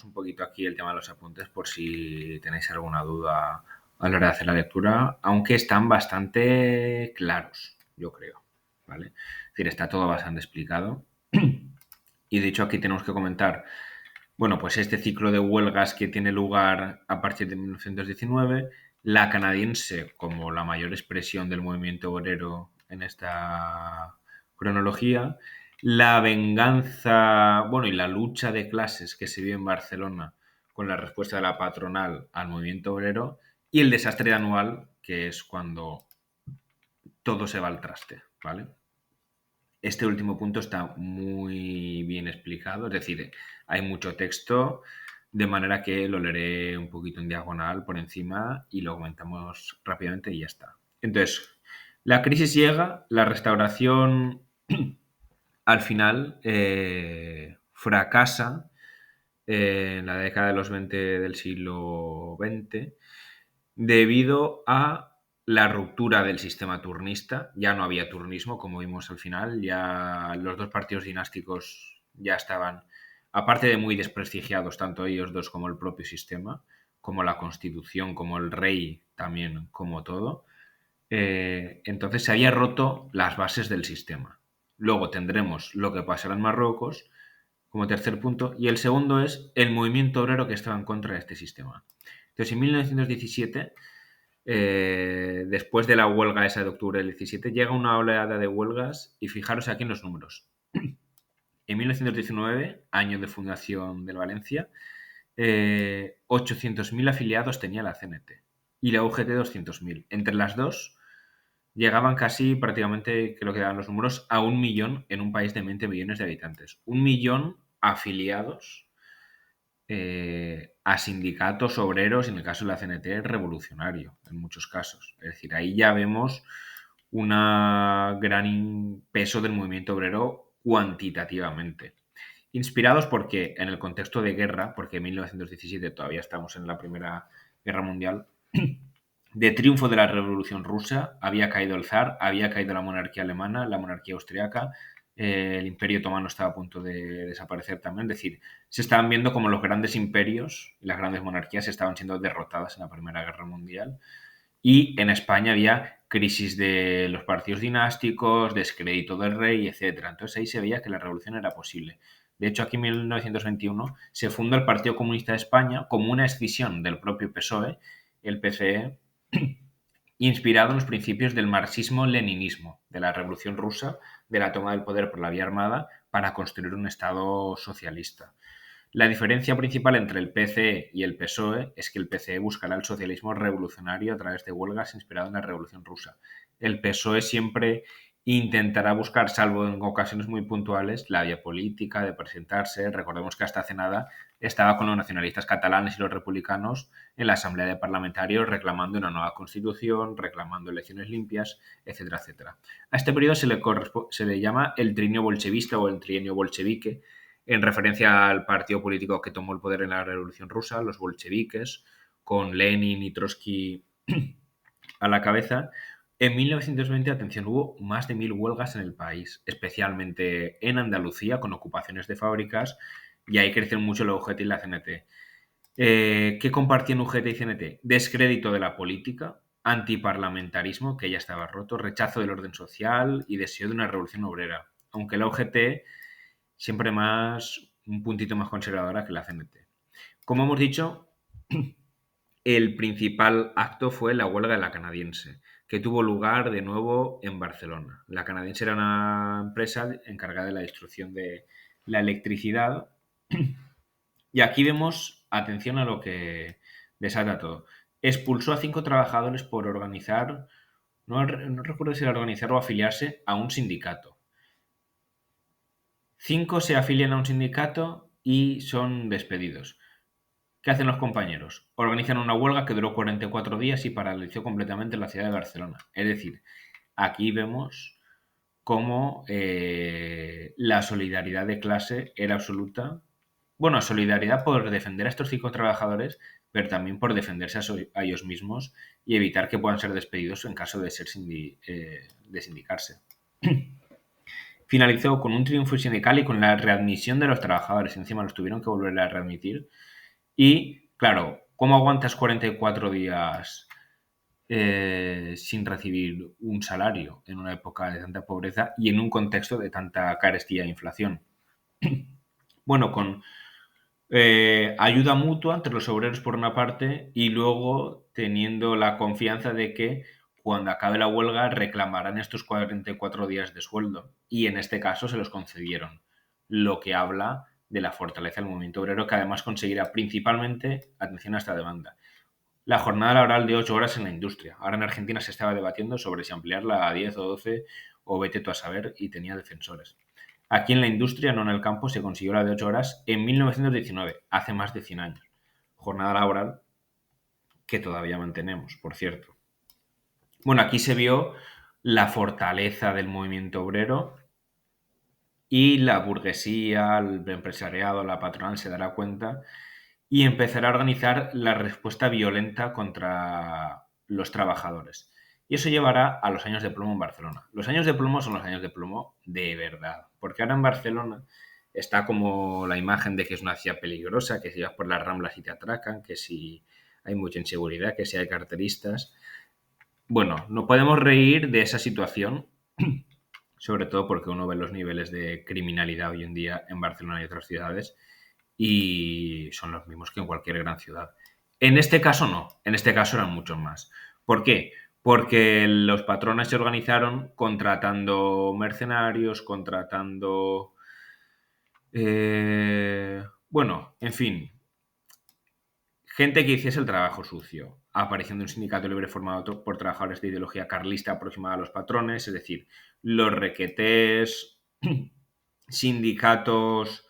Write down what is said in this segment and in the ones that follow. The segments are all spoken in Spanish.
dejamos un poquito aquí el tema de los apuntes por si tenéis alguna duda a la hora de hacer la lectura, aunque están bastante claros, yo creo, ¿vale? Es decir, está todo bastante explicado. Y de hecho aquí tenemos que comentar, bueno, pues este ciclo de huelgas que tiene lugar a partir de 1919, la canadiense como la mayor expresión del movimiento obrero en esta cronología, la venganza, bueno, y la lucha de clases que se vive en Barcelona con la respuesta de la patronal al movimiento obrero y el desastre anual, que es cuando todo se va al traste, ¿vale? Este último punto está muy bien explicado, es decir, hay mucho texto, de manera que lo leeré un poquito en diagonal por encima y lo comentamos rápidamente y ya está. Entonces, la crisis llega, la restauración al final fracasa en la década de los 20 del siglo XX debido a la ruptura del sistema turnista. Ya no había turnismo, como vimos al final, ya los dos partidos dinásticos ya estaban, aparte de muy desprestigiados, tanto ellos dos como el propio sistema, como la constitución, como el rey también, como todo. Entonces se había roto las bases del sistema. Luego tendremos lo que pasará en Marruecos como tercer punto, y el segundo es el movimiento obrero que estaba en contra de este sistema. Entonces, en 1917, después de la huelga esa de octubre del 17, llega una oleada de huelgas y fijaros aquí en los números. En 1919, año de fundación del Valencia, 800.000 afiliados tenía la CNT y la UGT 200.000. Entre las dos llegaban casi prácticamente, creo que dan los números, a 1.000.000 en un país de 20 millones de habitantes. 1.000.000 afiliados a sindicatos obreros, en el caso de la CNT, revolucionario, en muchos casos. Es decir, ahí ya vemos un gran peso del movimiento obrero cuantitativamente. Inspirados porque en el contexto de guerra, porque en 1917 todavía estamos en la Primera Guerra Mundial, de triunfo de la Revolución Rusa, había caído el zar, había caído la monarquía alemana, la monarquía austriaca, el Imperio Otomano estaba a punto de desaparecer también. Es decir, se estaban viendo como los grandes imperios y las grandes monarquías estaban siendo derrotadas en la Primera Guerra Mundial. Y en España había crisis de los partidos dinásticos, descrédito del rey, etc. Entonces ahí se veía que la revolución era posible. De hecho, aquí en 1921 se funda el Partido Comunista de España como una escisión del propio PSOE, el PCE, inspirado en los principios del marxismo-leninismo, de la Revolución Rusa, de la toma del poder por la vía armada para construir un Estado socialista. La diferencia principal entre el PCE y el PSOE es que el PCE buscará el socialismo revolucionario a través de huelgas inspirado en la Revolución Rusa. El PSOE siempre intentará buscar, salvo en ocasiones muy puntuales, la vía política de presentarse. Recordemos que hasta hace nada estaba con los nacionalistas catalanes y los republicanos en la Asamblea de Parlamentarios reclamando una nueva constitución, reclamando elecciones limpias, etcétera, etcétera. A este periodo se le llama el trienio bolchevista o el trienio bolchevique, en referencia al partido político que tomó el poder en la Revolución Rusa, los bolcheviques, con Lenin y Trotsky a la cabeza. En 1920, atención, hubo más de 1.000 huelgas en el país, especialmente en Andalucía, con ocupaciones de fábricas, y ahí crecieron mucho la UGT y la CNT. ¿Qué compartían UGT y CNT? Descrédito de la política, antiparlamentarismo, que ya estaba roto, rechazo del orden social y deseo de una revolución obrera. Aunque la UGT siempre más, un puntito más conservadora que la CNT. Como hemos dicho, el principal acto fue la huelga de la canadiense, que tuvo lugar de nuevo en Barcelona. La canadiense era una empresa encargada de la distribución de la electricidad. Y aquí vemos, atención a lo que desata todo. Expulsó a 5 trabajadores por organizar, no recuerdo si era organizar o afiliarse a un sindicato. 5 se afilian a un sindicato y son despedidos. ¿Qué hacen los compañeros? Organizan una huelga que duró 44 días y paralizó completamente la ciudad de Barcelona. Es decir, aquí vemos cómo la solidaridad de clase era absoluta. Bueno, solidaridad por defender a estos 5 trabajadores, pero también por defenderse a ellos mismos y evitar que puedan ser despedidos en caso de ser de sindicarse. finalizó con un triunfo sindical y con la readmisión de los trabajadores. Encima los tuvieron que volver a readmitir. Y, claro, ¿cómo aguantas 44 días sin recibir un salario en una época de tanta pobreza y en un contexto de tanta carestía e inflación? Bueno, con ayuda mutua entre los obreros por una parte y luego teniendo la confianza de que cuando acabe la huelga reclamarán estos 44 días de sueldo y en este caso se los concedieron, lo que habla de la fortaleza del movimiento obrero, que además conseguirá principalmente, atención a esta demanda, la jornada laboral de 8 horas en la industria. Ahora en Argentina se estaba debatiendo sobre si ampliarla a 10 o 12 o vete tú a saber, y tenía defensores. Aquí en la industria, no en el campo, se consiguió la de 8 horas en 1919, hace más de 100 años. Jornada laboral que todavía mantenemos, por cierto. Bueno, aquí se vio la fortaleza del movimiento obrero y la burguesía, el empresariado, la patronal se dará cuenta y empezará a organizar la respuesta violenta contra los trabajadores. Y eso llevará a los años de plomo en Barcelona. Los años de plomo son los años de plomo de verdad, porque ahora en Barcelona está como la imagen de que es una ciudad peligrosa, que si vas por las Ramblas y te atracan, que si hay mucha inseguridad, que si hay carteristas. Bueno, no podemos reír de esa situación, sobre todo porque uno ve los niveles de criminalidad hoy en día en Barcelona y otras ciudades y son los mismos que en cualquier gran ciudad. En este caso no, en este caso eran muchos más. ¿Por qué? Porque los patrones se organizaron contratando mercenarios, contratando... bueno, en fin, gente que hiciese el trabajo sucio, apareciendo un sindicato libre formado por trabajadores de ideología carlista aproximada a los patrones, es decir, los requetés, sindicatos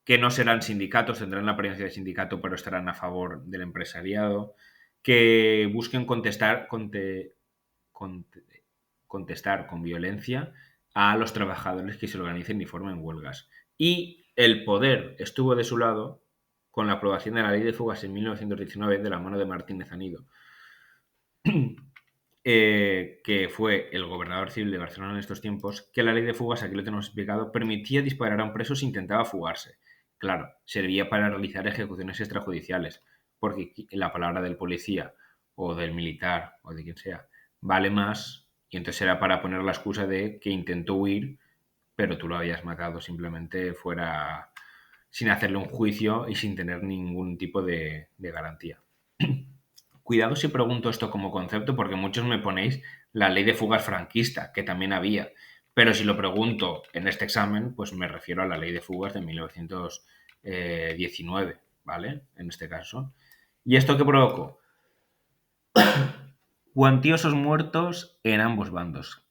que no serán sindicatos, tendrán la apariencia de sindicato, pero estarán a favor del empresariado, que busquen contestar con violencia a los trabajadores que se organicen y formen huelgas. Y el poder estuvo de su lado con la aprobación de la Ley de Fugas en 1919 de la mano de Martínez Anido, que fue el gobernador civil de Barcelona en estos tiempos, que la Ley de Fugas, aquí lo tenemos explicado, permitía disparar a un preso si intentaba fugarse. Claro, servía para realizar ejecuciones extrajudiciales, porque la palabra del policía o del militar o de quien sea vale más, y entonces era para poner la excusa de que intentó huir, pero tú lo habías matado simplemente fuera sin hacerle un juicio y sin tener ningún tipo de garantía. Cuidado si pregunto esto como concepto, porque muchos me ponéis la ley de fugas franquista, que también había. Pero si lo pregunto en este examen, pues me refiero a la ley de fugas de 1919, ¿vale? En este caso. ¿Y esto qué provocó? Cuantiosos muertos en ambos bandos.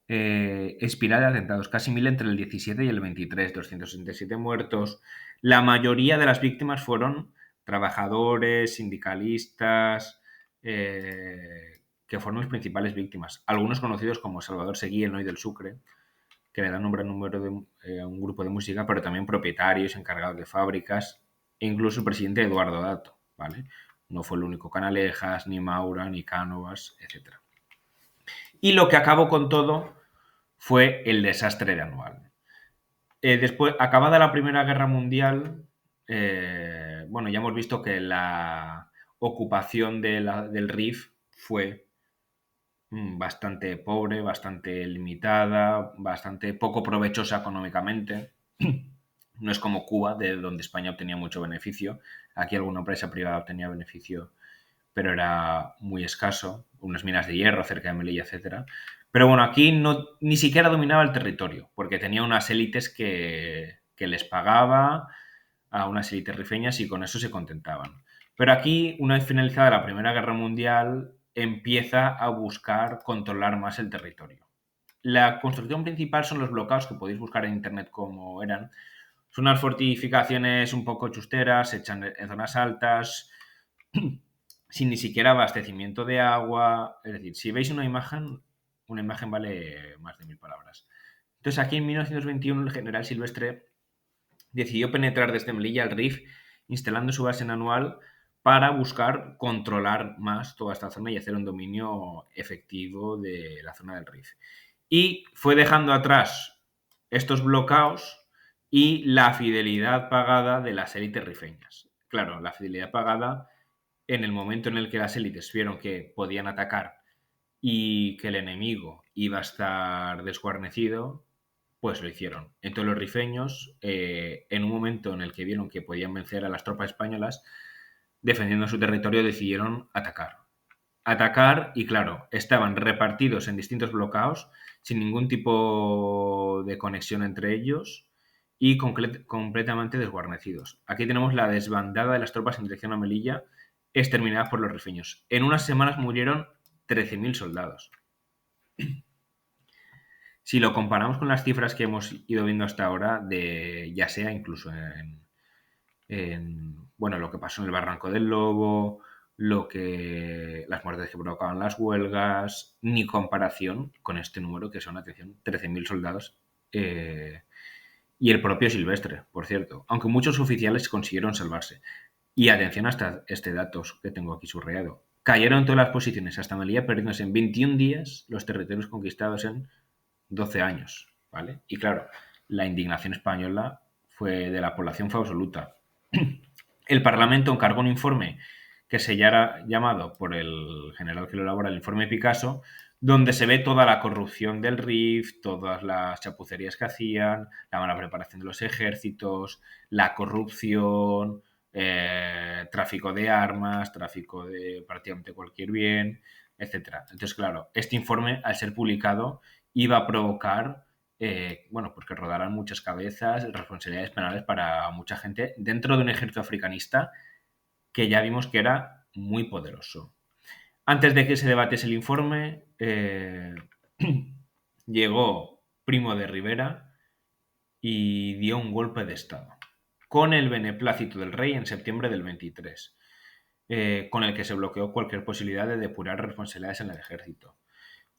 Espiral de atentados, casi 1000 entre el 17 y el 23, 267 muertos. La mayoría de las víctimas fueron trabajadores, sindicalistas, que fueron las principales víctimas. Algunos conocidos como Salvador Seguí, el Noy del Sucre, que le da nombre a un grupo de música, pero también propietarios, encargados de fábricas, e incluso el presidente Eduardo Dato, ¿vale? No fue el único Canalejas, ni Maura, ni Cánovas, etc. Y lo que acabó con todo fue el desastre de Anual. Después, acabada la Primera Guerra Mundial, bueno, ya hemos visto que la ocupación del RIF fue bastante pobre, bastante limitada, bastante poco provechosa económicamente. No es como Cuba, de donde España obtenía mucho beneficio. Aquí alguna empresa privada obtenía beneficio, pero era muy escaso. Unas minas de hierro cerca de Melilla, etcétera. Pero bueno, aquí no, ni siquiera dominaba el territorio, porque tenía unas élites que les pagaba a unas élites rifeñas y con eso se contentaban. Pero aquí, una vez finalizada la Primera Guerra Mundial, empieza a buscar controlar más el territorio. La construcción principal son los bloqueos que podéis buscar en internet como eran. Son unas fortificaciones un poco chusteras, hechas en zonas altas, sin ni siquiera abastecimiento de agua. Es decir, si veis una imagen vale más de 1000 palabras. Entonces aquí en 1921 el general Silvestre decidió penetrar desde Melilla al Rif, instalando su base en Anual para buscar controlar más toda esta zona y hacer un dominio efectivo de la zona del Rif. Y fue dejando atrás estos bloqueos y la fidelidad pagada de las élites rifeñas. Claro, la fidelidad pagada en el momento en el que las élites vieron que podían atacar y que el enemigo iba a estar desguarnecido, pues lo hicieron. Entonces los rifeños, en un momento en el que vieron que podían vencer a las tropas españolas, defendiendo su territorio, decidieron atacar y claro, estaban repartidos en distintos bloqueos sin ningún tipo de conexión entre ellos y completamente desguarnecidos. Aquí tenemos la desbandada de las tropas en dirección a Melilla, exterminadas por los rifeños. En unas semanas murieron 13.000 soldados. Si lo comparamos con las cifras que hemos ido viendo hasta ahora, de ya sea incluso bueno, lo que pasó en el Barranco del Lobo, las muertes que provocaban las huelgas, ni comparación con este número que son, atención, 13.000 soldados y el propio Silvestre, por cierto, aunque muchos oficiales consiguieron salvarse. Y atención hasta este dato que tengo aquí subrayado. Cayeron todas las posiciones hasta Melilla, perdiéndose en 21 días los territorios conquistados en 12 años, ¿vale? Y claro, la indignación española de la población fue absoluta. El Parlamento encargó un informe que se llamado por el general que lo elabora el informe Picasso, donde se ve toda la corrupción del RIF, todas las chapucerías que hacían, la mala preparación de los ejércitos, la corrupción, tráfico de armas, tráfico de prácticamente cualquier bien, etcétera. Entonces, claro, este informe, al ser publicado, iba a provocar, bueno, porque rodarán muchas cabezas, responsabilidades penales para mucha gente dentro de un ejército africanista que ya vimos que era muy poderoso. Antes de que se debatiese el informe, llegó Primo de Rivera y dio un golpe de Estado, con el beneplácito del rey en septiembre del 23, con el que se bloqueó cualquier posibilidad de depurar responsabilidades en el ejército.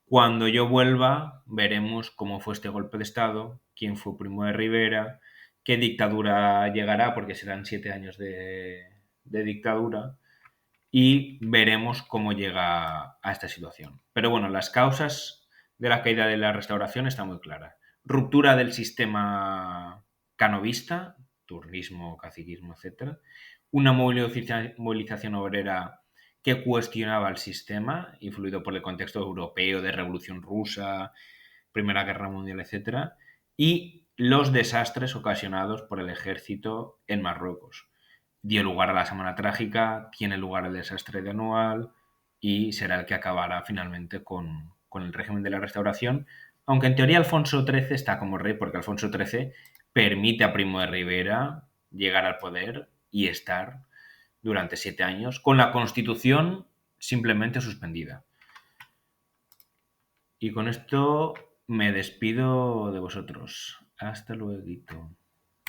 Cuando yo vuelva, veremos cómo fue este golpe de Estado, quién fue Primo de Rivera, qué dictadura llegará, porque serán 7 años de dictadura, y veremos cómo llega a esta situación. Pero bueno, las causas de la caída de la restauración están muy claras. Ruptura del sistema canovista, turnismo, caciquismo, etc. Una movilización obrera que cuestionaba el sistema, influido por el contexto europeo de Revolución Rusa, Primera Guerra Mundial, etc. Y los desastres ocasionados por el ejército en Marruecos. Dio lugar a la Semana Trágica, tiene lugar el desastre de Anual y será el que acabará finalmente con el régimen de la Restauración, aunque en teoría Alfonso XIII está como rey porque Alfonso XIII permite a Primo de Rivera llegar al poder y estar durante 7 años con la Constitución simplemente suspendida. Y con esto me despido de vosotros. Hasta luego.